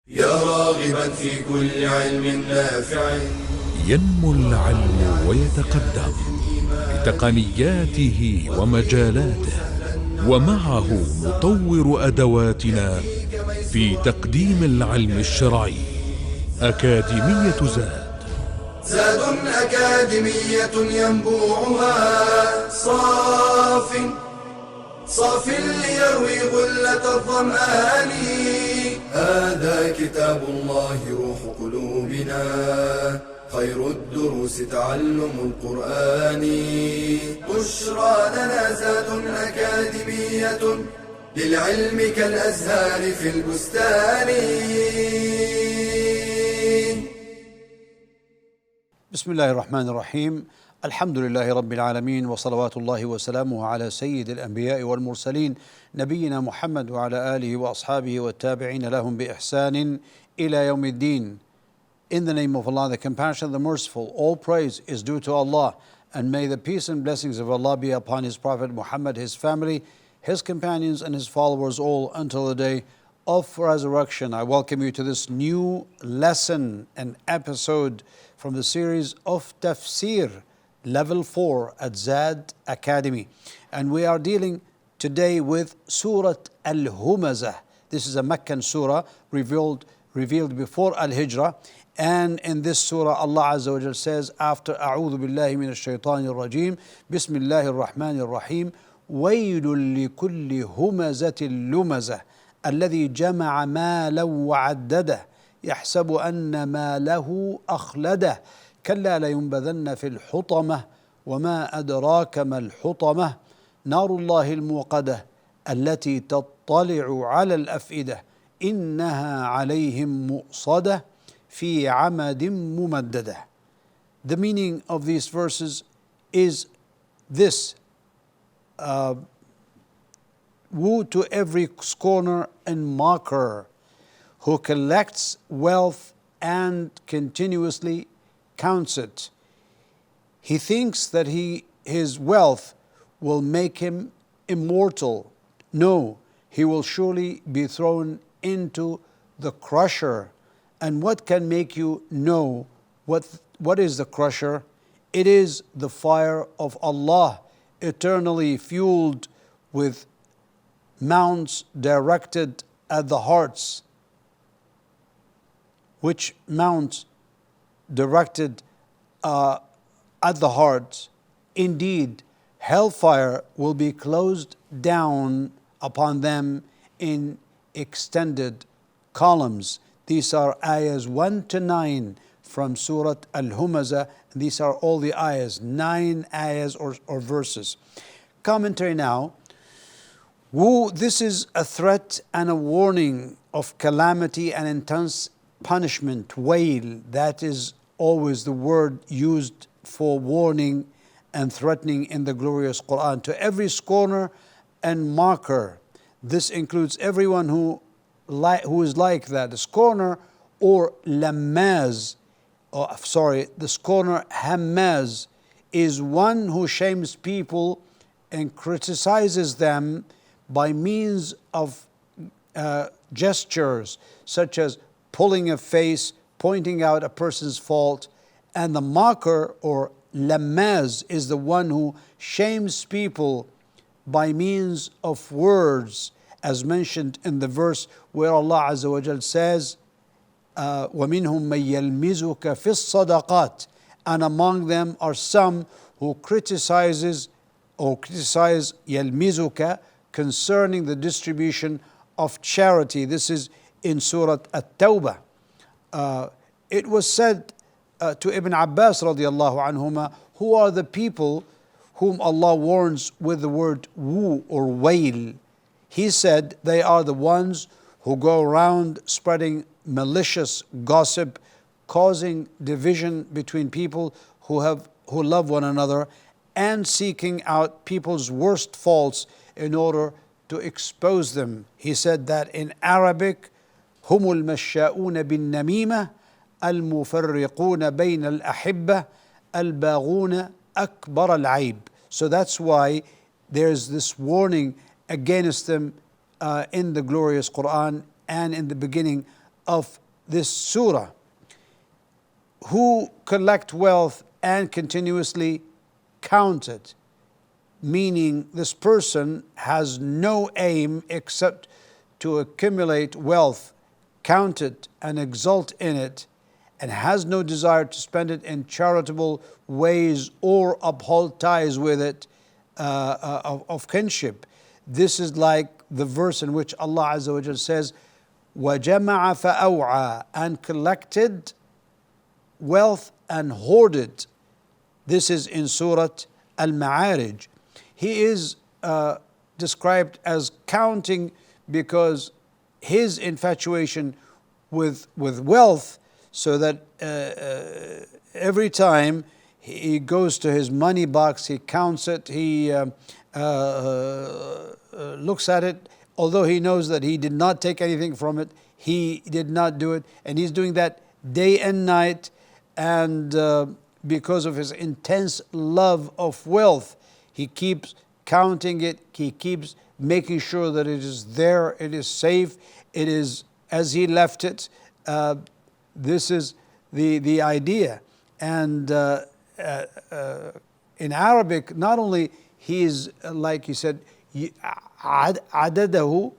يا راغبا في كل علم نافع. ينمو العلم ويتقدم بتقنياته ومجالاته، ومعه نطور أدواتنا في تقديم العلم الشرعي. أكاديمية زاد أكاديمية ينبوعها صاف ليروي غلة الظمآن. هذا كتاب الله روح قلوبنا، خير الدروس تعلم القرآن. بشرى لنا زاد أكاديمية للعلم كالأزهار في البستان. بسم الله الرحمن الرحيم. الحمد لله رب العالمين، وصلوات الله وسلامه على سيد الأنبياء والمرسلين نبينا محمد وعلى آله وأصحابه والتابعين لهم بإحسان إلى يوم الدين. In the name of Allah, the Compassionate, the Merciful, all praise is due to Allah, and may the peace and blessings of Allah be upon His Prophet Muhammad, his family, his companions, and his followers all until the day of resurrection. I welcome you to this new lesson and episode from the series of Tafsir, Level 4 at Zad Academy. And we are dealing today with Surah Al-Humazah. This is a Meccan surah revealed before Al-Hijrah. And in this surah, Allah Azza wa Jal says, after A'udhu Billahi Minash Shaitanir Rajim, Bismillahir Rahmanir Rahim, وَيْلٌ لِكُلِّ هُمَزَةٍ لُمَزَةٍ الَّذِي جَمَعَ مَالًا وَعَدَّدَهُ يحسب أن ماله أخلده كلا لينبذن في الحطمة وما أدراك ما الحطمة نار الله الموقدة التي تطلع على الأفئدة إنها عليهم مؤصدة في عمد ممددة. The meaning of these verses is this: woe to every scorner and mocker who collects wealth and continuously counts it. He thinks that his wealth will make him immortal. No, he will surely be thrown into the crusher. And what can make you know what is the crusher? It is the fire of Allah, eternally fueled with mounts directed at the hearts. Which mounts directed at the heart? Indeed, hellfire will be closed down upon them in extended columns. These are ayahs 1 to 9 from Surah Al-Humazah. These are all the ayahs, 9 ayahs or verses. Commentary now. Woe, this is a threat and a warning of calamity and intense punishment. Wail, that is always the word used for warning and threatening in the glorious Quran. To every scorner and mocker, this includes everyone who is like that. The scorner or lamaz, the scorner hammaz is one who shames people and criticizes them by means of gestures such as pulling a face, pointing out a person's fault. And the mocker or lamaz is the one who shames people by means of words, as mentioned in the verse where Allah Azza wa Jal says, وَمِنْهُمْ مَنْ يَلْمِزُكَ فِي الصَّدَقَاتِ, and among them are some who criticize يَلْمِزُكَ concerning the distribution of charity. This is in Surah At-Tawbah. It was said to Ibn Abbas radiallahu anhuma, who are the people whom Allah warns with the word woe or wail? He said they are the ones who go around spreading malicious gossip, causing division between people who love one another, and seeking out people's worst faults in order to expose them. He said that in Arabic, هم المشاؤون بالنميمة المفرقون بين الأحبة الباغون أكبر العيب. So that's why there's this warning against them in the glorious Quran and in the beginning of this surah, who collect wealth and continuously count it, meaning this person has no aim except to accumulate wealth, count it and exult in it, and has no desire to spend it in charitable ways or uphold ties with it of kinship. This is like the verse in which Allah Azza wa Jal says, وَجَمَعَ فَأَوْعَى, and collected wealth and hoarded. This is in Surah Al-Ma'arij. He is described as counting because his infatuation with wealth, so that every time he goes to his money box, he counts it, he looks at it, although he knows that he did not take anything from it, he did not do it, and he's doing that day and night. And because of his intense love of wealth, he keeps counting it, he keeps making sure that it is there, it is safe, it is as he left it. This is the idea. And in Arabic, not only he is, like he said, عدده,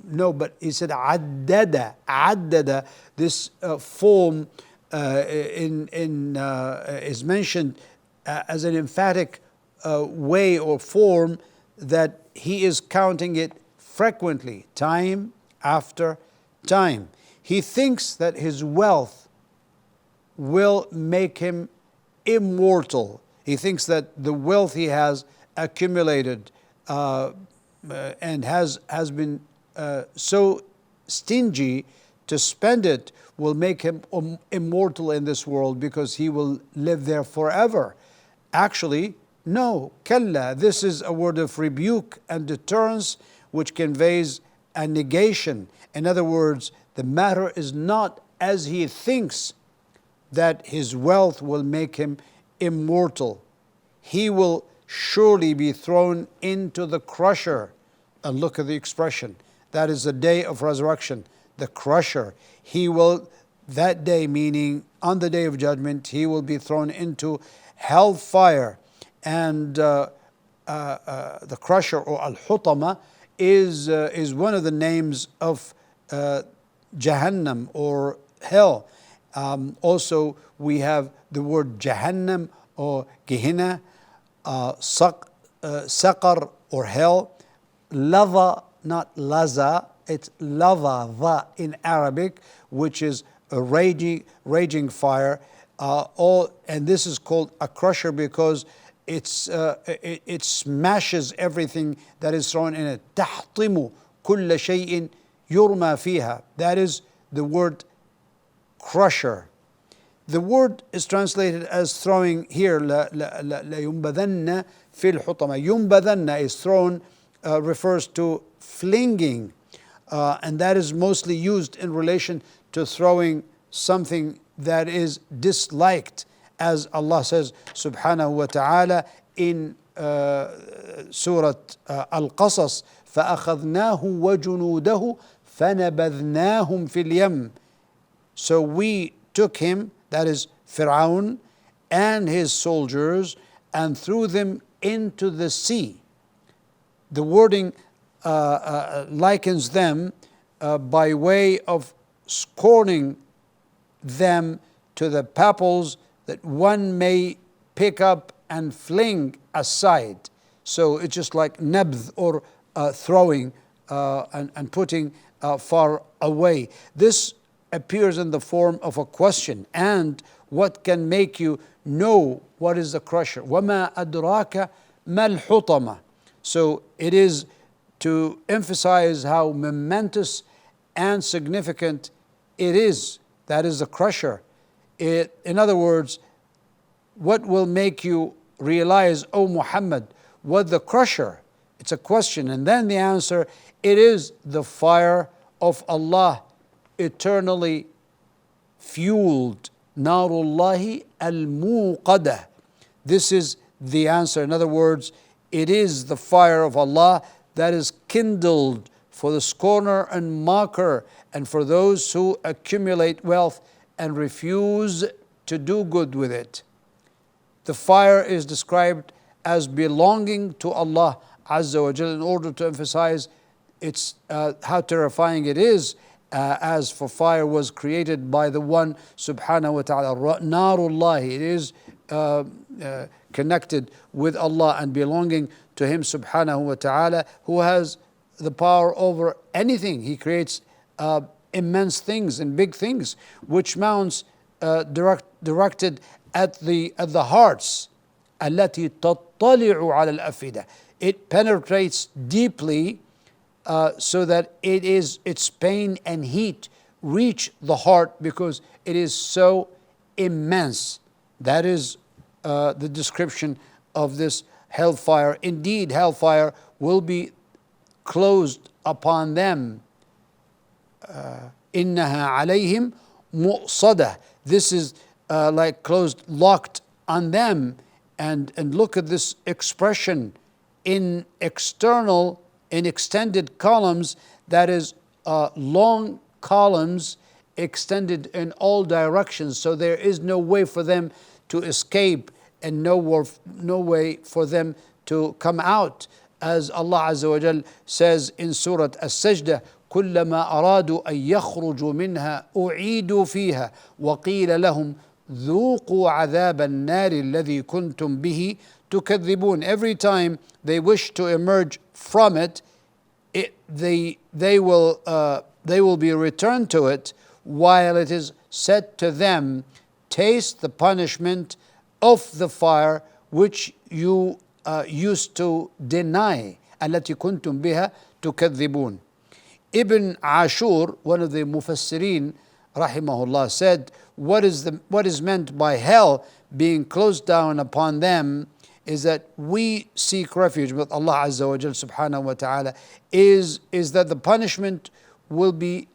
no, but he said عدد. This form is mentioned as an emphatic way or form that he is counting it frequently, time after time. He thinks that his wealth will make him immortal. He thinks that the wealth he has accumulated and has been so stingy to spend it will make him immortal in this world because he will live there forever. Actually, no, kalla. This is a word of rebuke and deterrence which conveys a negation. In other words, the matter is not as he thinks, that his wealth will make him immortal. He will surely be thrown into the crusher. And look at the expression. That is the day of resurrection, the crusher. He will, that day, meaning on the day of judgment, he will be thrown into hellfire. And the crusher, or al-hutama, is one of the names of Jahannam or hell. Also, we have the word Jahannam or Gehenna, Saqar or hell, Lava, not Laza, it's Lava in Arabic, which is a raging fire. And this is called a crusher because it smashes everything that is thrown in it. تحطم كل شيء يرمى فيها. That is the word crusher. The word is translated as throwing here, لَيُنْبَذَنَّ فِي الْحُطَمَةِ. يُنْبَذَنَّ is thrown, refers to flinging, and that is mostly used in relation to throwing something that is disliked, as Allah says subhanahu wa ta'ala in Surah Al-Qasas, فَأَخَذْنَاهُ وَجُنُودَهُ فَنَبَذْنَاهُمْ فِي الْيَمِّ. So we took him, that is Fir'aun, and his soldiers, and threw them into the sea. The wording likens them by way of scorning them to the pebbles that one may pick up and fling aside. So it's just like nabdh, or throwing and putting far away. This appears in the form of a question. And what can make you know what is the crusher? وَمَا أَدْرَاكَ مَا الْحُطَمَةِ. So it is to emphasize how momentous and significant it is. That is the crusher. In other words, what will make you realize, O Muhammad, what the crusher? It's a question. And then the answer, it is the fire of Allah, eternally fueled. Narullahi al-muqadah. This is the answer. In other words, it is the fire of Allah that is kindled for the scorner and mocker, and for those who accumulate wealth and refuse to do good with it. The fire is described as belonging to Allah Azza wa Jal in order to emphasize how terrifying it is. As for fire was created by the one subhanahu wa ta'ala, Narullah, it is connected with Allah and belonging to Him subhanahu wa ta'ala, who has the power over anything. He creates immense things and big things, which mounts directed at the hearts. التي تطلع على الأفئدة. It penetrates deeply so that its pain and heat reach the heart because it is so immense. That is the description of this hellfire. Indeed, hellfire will be closed upon them. إنها عليهم مؤصدة. This is like closed, locked on them. And look at this expression in extended columns, that is long columns extended in all directions. So there is no way for them to escape and no way for them to come out. As Allah Azza wa Jal says in Surah As-Sajdah, كلما أرادوا أن يخرجوا منها أعيدوا فيها وقيل لهم ذوقوا عذاب النار الذي كنتم به تكذبون. Every time they wish to emerge from it, they will be returned to it, while it is said to them, taste the punishment of the fire which you used to deny. التي كنتم بها تكذبون. Ibn Ashur, one of the Mufassirin, rahimahullah, said, what is meant by hell being closed down upon them is that we seek refuge with Allah Azza wa Jal subhanahu wa ta'ala, is that the punishment will be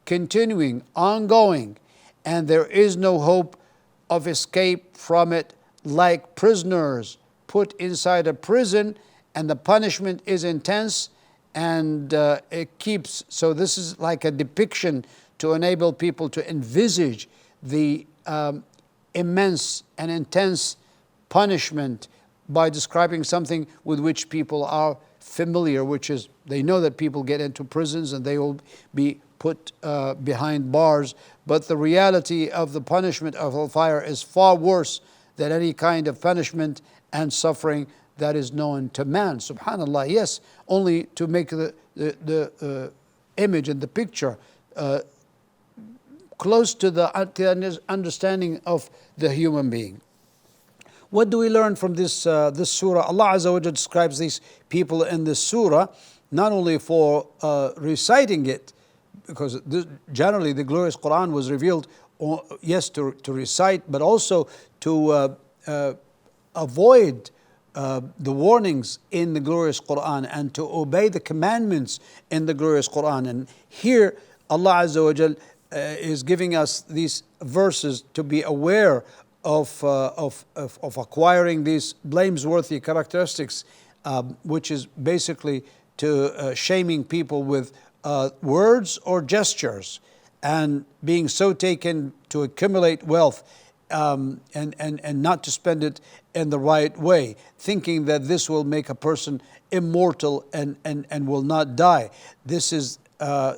continuing, ongoing, and there is no hope of escape from it, like prisoners put inside a prison and the punishment is intense and it keeps. So this is like a depiction to enable people to envisage the immense and intense punishment by describing something with which people are familiar, which is they know that people get into prisons and they will be put behind bars, but the reality of the punishment of hellfire is far worse than any kind of punishment and suffering that is known to man. Subhanallah, yes, only to make the image and the picture close to the understanding of the human being. What do we learn from this surah? Allah Azza wa Jalla describes these people in this surah not only for reciting it, because generally the glorious Quran was revealed, yes, to recite, but also to avoid the warnings in the glorious Quran and to obey the commandments in the glorious Quran. And here Allah Azza wa Jal is giving us these verses to be aware of acquiring these blameworthy characteristics, which is basically to shaming people with words or gestures, and being so taken to accumulate wealth and not to spend it in the right way, thinking that this will make a person immortal and will not die. This is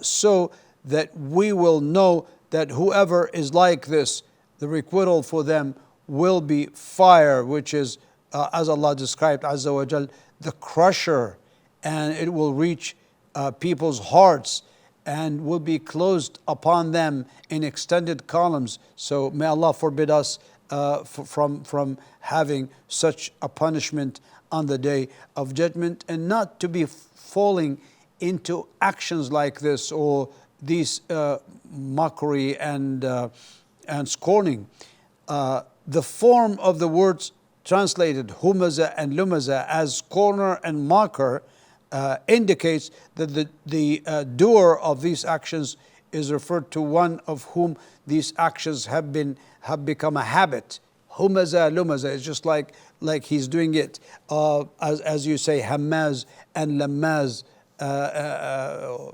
so that we will know that whoever is like this, the requital for them will be fire, which is, as Allah described, Azza wa Jal, the crusher, and it will reach people's hearts and will be closed upon them in extended columns. So may Allah forbid us from having such a punishment on the Day of Judgment, and not to be falling into actions like this or these mockery and scorning. The form of the words translated humaza and lumaza as scorner and mocker indicates that the doer of these actions is referred to one of whom these actions have become a habit. Humaza, lumaza is just like he's doing it, as you say, hammaz and lammaz, rather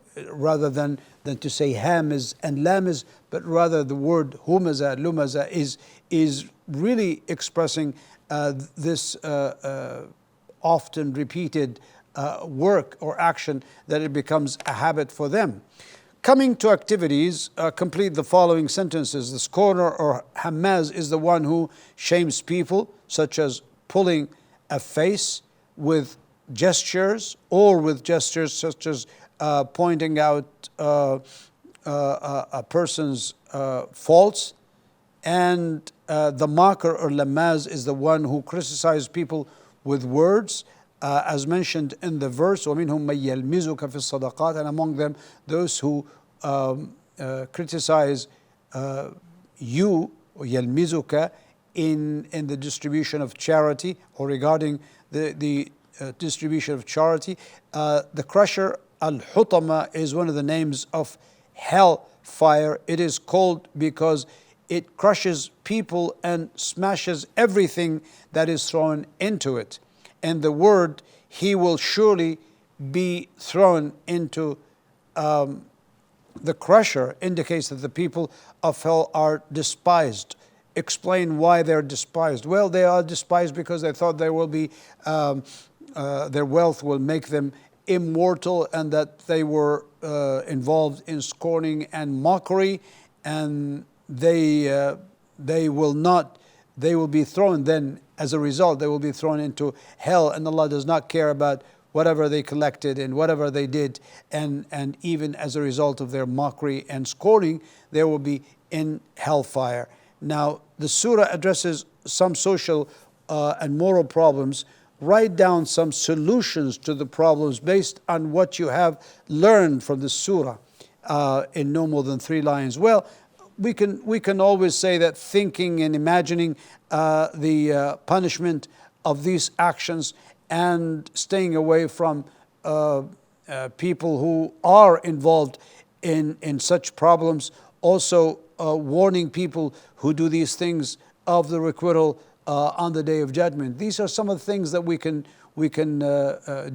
than to say hamiz and lamiz, but rather the word humaza, lumaza is really expressing this often repeated work or action, that it becomes a habit for them. Coming to activities, complete the following sentences. The scorner or hamaz is the one who shames people, such as pulling a face with gestures, or with gestures such as pointing out a person's faults. And the mocker or lamaz is the one who criticizes people with words, as mentioned in the verse, وَمِنْهُمْ مَنْ يَلْمِزُكَ فِي الصَّدَقَاتِ, and among them those who criticize you, or يَلْمِزُكَ, in the distribution of charity, or regarding the distribution of charity. The crusher, al-hutama, is one of the names of hell fire. It is called because it crushes people and smashes everything that is thrown into it. And the word, he will surely be thrown into the crusher, indicates that the people of hell are despised. Explain why they're despised. Well, they are despised because they thought there will be their wealth will make them immortal, and that they were involved in scorning and mockery, and they will be thrown then, as a result, they will be thrown into hell, and Allah does not care about whatever they collected and whatever they did, and even as a result of their mockery and scorning, they will be in hellfire. Now, the surah addresses some social and moral problems. Write down some solutions to the problems based on what you have learned from the surah in no more than 3 lines. Well, we can always say that thinking and imagining the punishment of these actions and staying away from people who are involved in such problems, also warning people who do these things of the requital on the Day of Judgment. These are some of the things that we can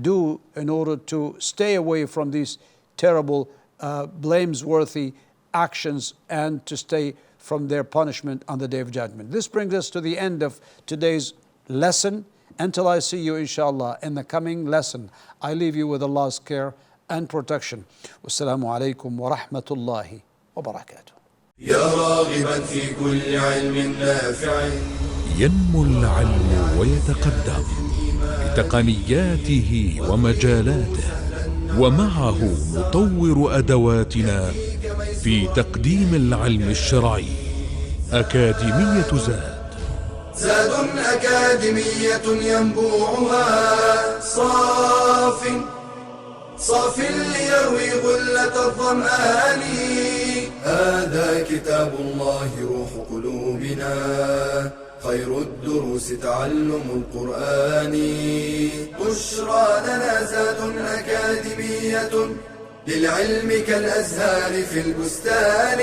do in order to stay away from these terrible, blameworthy actions, and to stay from their punishment on the Day of Judgment. This brings us to the end of today's lesson. Until I see you, inshallah, in the coming lesson, I leave you with Allah's care and protection. Wassalamu alaikum wa rahmatullahi wa barakatuh. يا راغبا في كل علم نافع ينمو العلم ويتقدم بتقنياته ومجالاته، ومعه نطور أدواتنا في تقديم العلم الشرعي. أكاديمية زاد أكاديمية ينبوعها صاف ليروي غلة الظمآن. هذا كتاب الله روح قلوبنا، خير الدروس تعلم القرآن. بشرى لنا زاد أكاديمية للعلم كالأزهار في البستان.